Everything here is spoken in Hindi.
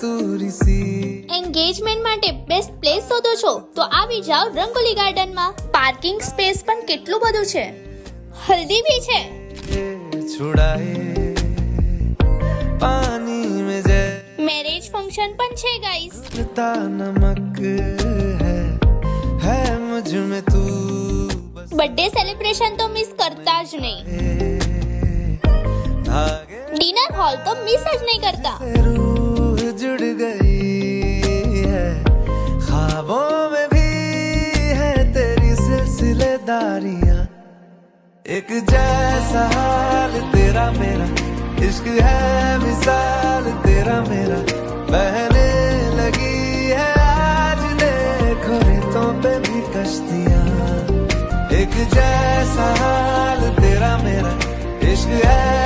कस्तूरी सी। એન્ગેજમેન્ટ માટે બેસ્ટ પ્લેસ શોધો છો તો આવી જાઓ રંગોલી ગાર્ડનમાં। પાર્કિંગ સ્પેસ પણ કેટલું બધું છે, હલ્દી भी છે। छुड़ाए पानी में जैसे મેરેજ ફંક્શન પણ છે ગાઈસ। नमक है मुझ में तू। બર્થડે સેલિબ્રેશન તો મિસ કરતા જ નહીં, ડિનર હોલ તો મિસ જ નહીં કરતા। रूह जुड़ गई है, ख्वाबों में भी है तेरी सिलसिलेदारियां। एक जैसा हाल तेरा मेरा, इश्क है मिसाल तेरा मेरा, बहने लगी है आज देखो रेतों पे भी कश्तियां। एक जैसा हाल तेरा मेरा, इश्क है